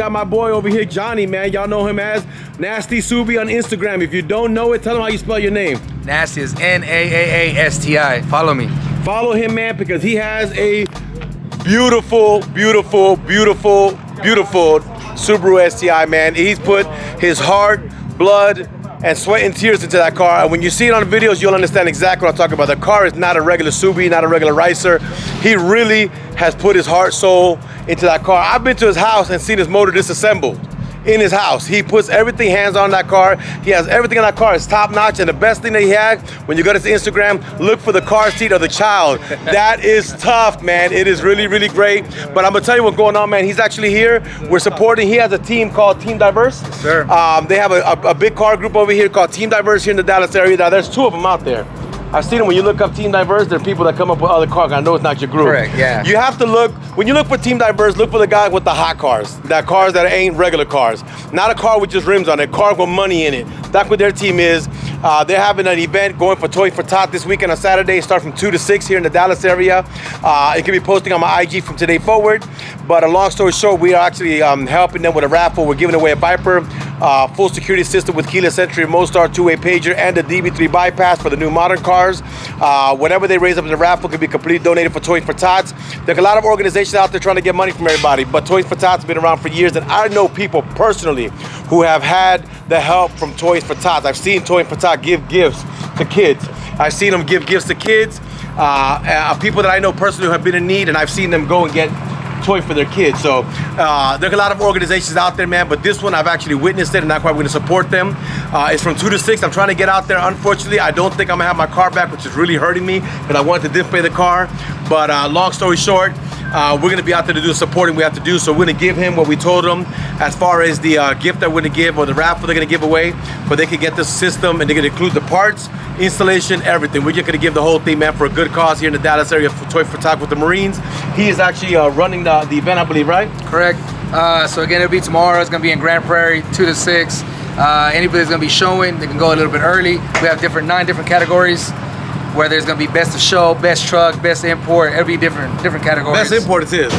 got my boy over here, Johnny, man. Y'all know him as Nasty Subi on Instagram. If you don't know it, tell him how you spell your name. Nasty is N-A-A-A-S-T-I. Follow me. Follow him, man, because he has a beautiful, beautiful, beautiful, beautiful Subaru STI, man. He's put his heart, blood, and sweat and tears into that car. And when you see it on the videos, you'll understand exactly what I'm talking about. The car is not a regular Subi, not a regular Ricer. He really has put his heart, soul into that car. I've been to his house and seen his motor disassembled in his house. He puts everything hands on that car. He has everything in that car. It's top notch. And the best thing that he had, when you go to his Instagram, look for the car seat of the child. That is tough, man. It is really, really great. But I'm gonna tell you what's going on, man. He's actually here. We're supporting. He has a team called Team Diverse. Yes, sir. They have a big car group over here called Team Diverse here in the Dallas area. Now, there's 2 of them out there. I've seen them. When you look up Team Diverse, there are people that come up with other cars. I know it's not your group. Correct, yeah. You have to look, when you look for Team Diverse, look for the guy with the hot cars. That cars that ain't regular cars. Not a car with just rims on it, a car with money in it. That's what their team is. They're having an event going for Toys for Tots this weekend on Saturday. Start from 2 to 6 here in the Dallas area. It can be posting on my IG from today forward. But a long story short, we are actually helping them with a raffle. We're giving away a Viper, full security system with keyless entry, Mostar 2-way pager, and the DB3 bypass for the new modern cars. Whatever they raise up in the raffle can be completely donated for Toys for Tots. There's a lot of organizations out there trying to get money from everybody, but Toys for Tots has been around for years, and I know people personally who have had the help from Toys for Tots. I've seen Toys for Tots give gifts to kids. I've seen them give gifts to kids, people that I know personally who have been in need, and I've seen them go and get toy for their kids. So there's a lot of organizations out there, man, but this one I've actually witnessed it, and that's why we're going to support them. It's from 2 to 6. I'm trying to get out there. Unfortunately, I don't think I'm gonna have my car back, which is really hurting me because I wanted to display the car. But long story short, we're gonna be out there to do the supporting we have to do. So we're gonna give him what we told him as far as the gift that we're gonna give, or the raffle they're gonna give away, but they can get the system, and they're gonna include the parts, installation, everything. We're just gonna give the whole thing, man, for a good cause here in the Dallas area for Toy for Tots with the Marines. He is actually running the event, I believe, right? Correct. So again, it'll be tomorrow. It's gonna be in Grand Prairie, 2 to 6. Anybody that's gonna be showing, they can go a little bit early. We have 9 different categories, where there's gonna be best of show, best truck, best import, every different categories. Best import it is.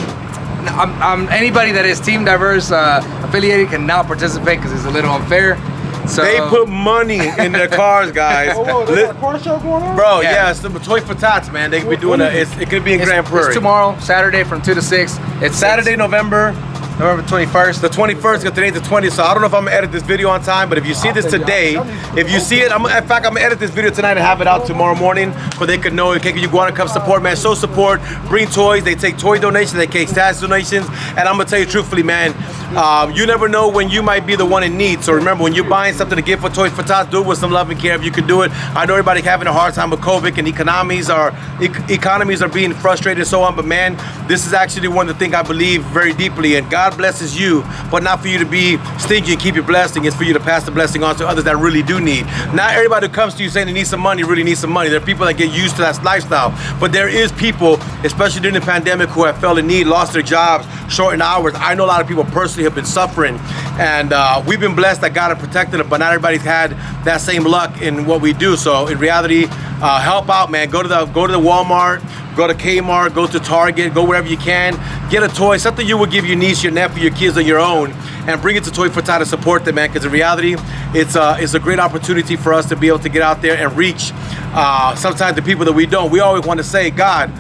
Anybody that is Team Diverse affiliated cannot participate because it's a little unfair. So they put money in their cars, guys. Oh, there's a car show going on? Bro, yeah, it's the Toy for Tots, man. They could be doing it could be in Grand Prairie. It's tomorrow, Saturday from 2 to 6. It's Saturday, November 21st. The 21st, because today's the 20th, so I don't know if I'm gonna edit this video on time, but if you see this today, if you see it, in fact, I'm gonna edit this video tonight and have it out tomorrow morning so they could know, okay, you want to come support, man, show support, bring toys, they take toy donations, they take stash donations, and I'm gonna tell you truthfully, man, you never know when you might be the one in need, so remember, when you're buying something to give for Toys for Tots, do it with some love and care if you can do it. I know everybody's having a hard time with COVID, and economies are being frustrated and so on, but man, this is actually one of the things I believe very deeply, and God blesses you, but not for you to be stingy and keep your blessing. It's for you to pass the blessing on to others that really do need. Not everybody who comes to you saying they need some money really needs some money. There are people that get used to that lifestyle, but there is people, especially during the pandemic, who have felt in need, lost their jobs, shortened hours. I know a lot of people personally have been suffering, and we've been blessed that God has protected them, but not everybody's had that same luck in what we do. So in reality, help out, man. Go to the Walmart, go to Kmart, go to Target, go wherever you can. Get a toy, something you would give your niece, your nephew, your kids on your own, and bring it to Toy for Tots to support them, man, because in reality, it's a great opportunity for us to be able to get out there and reach sometimes the people that we don't. We always want to say, God,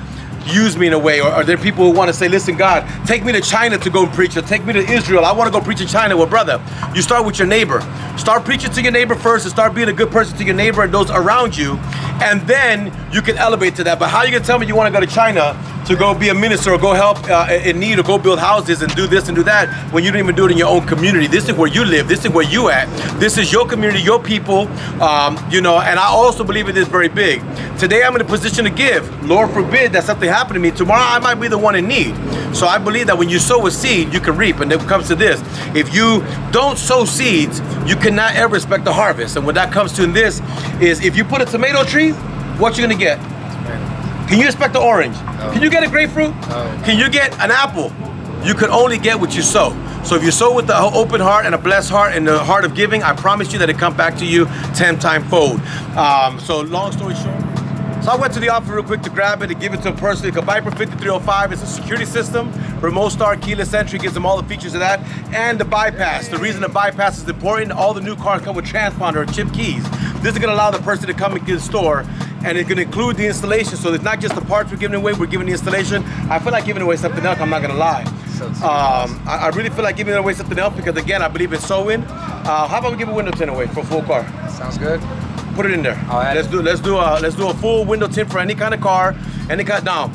use me in a way, or are there people who want to say, listen, God, take me to China to go preach, or take me to Israel, I want to go preach in China. Well, brother, you start with your neighbor. Start preaching to your neighbor first, and start being a good person to your neighbor and those around you, and then you can elevate to that. But how are you gonna tell me you want to go to China to go be a minister, or go help in need, or go build houses and do this and do that, when you don't even do it in your own community? This is where you live, this is where you at, this is your community, your people, you know. And I also believe it is very big. Today I'm in a position to give. Lord forbid that something happened to me, tomorrow I might be the one in need. So I believe that when you sow a seed, you can reap. And it comes to this: if you don't sow seeds, you cannot ever expect the harvest. And what that comes to in this is, if you put a tomato tree, what you gonna get? Can you expect the orange? No. Can you get a grapefruit? No. Can you get an apple? You can only get what you sow. So if you sow with the open heart and a blessed heart and the heart of giving, I promise you that it comes back to you 10 times fold. So long story short. So I went to the office real quick to grab it and give it to him personally. The Viper 5305 is a security system. Remote start, keyless entry, gives them all the features of that. And the bypass. The reason the bypass is important, all the new cars come with transponder or chip keys. This is gonna allow the person to come into the store, and it's gonna include the installation. So it's not just the parts we're giving away, we're giving the installation. I feel like giving away something else, I'm not gonna lie. I really feel like giving away something else because again, I believe in sewing. How about we give a window tint away for a full car? Sounds good. Put it in there. Let's do a full window tint for any kind of car, any kind. Now,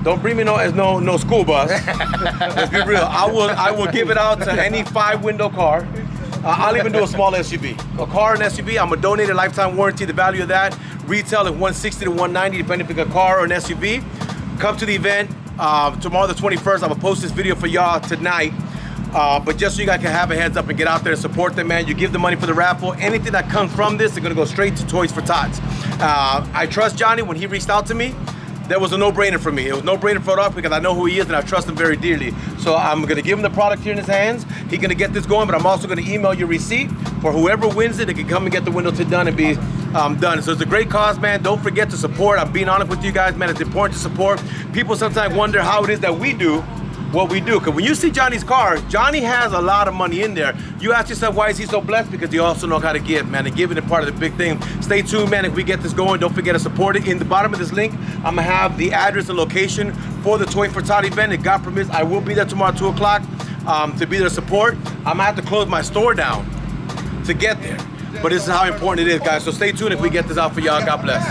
don't bring me no school bus. Let's be real. I will give it out to any 5-window car. I'll even do a small SUV. A car and SUV. I'm gonna donate a lifetime warranty. The value of that retail at $160 to $190, depending if it's a car or an SUV. Come to the event tomorrow, the 21st. I'm gonna post this video for y'all tonight. But just so you guys can have a heads up and get out there and support them, man. You give the money for the raffle. Anything that comes from this is gonna go straight to Toys for Tots. I trust Johnny. When he reached out to me, that was a no-brainer for me. It was no-brainer for us because I know who he is and I trust him very dearly. So I'm gonna give him the product here in his hands. He's gonna get this going, but I'm also gonna email your receipt for whoever wins it. They can come and get the window tint done and be done. So it's a great cause, man. Don't forget to support. I'm being honest with you guys, man. It's important to support. People sometimes wonder how it is that we do what we do. Because when you see Johnny's car, Johnny has a lot of money in there. You ask yourself, why is he so blessed? Because he also knows how to give, man. And giving is part of the big thing. Stay tuned, man. If we get this going, don't forget to support it. In the bottom of this link, I'm gonna have the address and location for the Toy for Tot event. If God permits, I will be there tomorrow at 2 o'clock to be there to support. I'm gonna have to close my store down to get there. But this is how important it is, guys. So stay tuned if we get this out for y'all. God bless.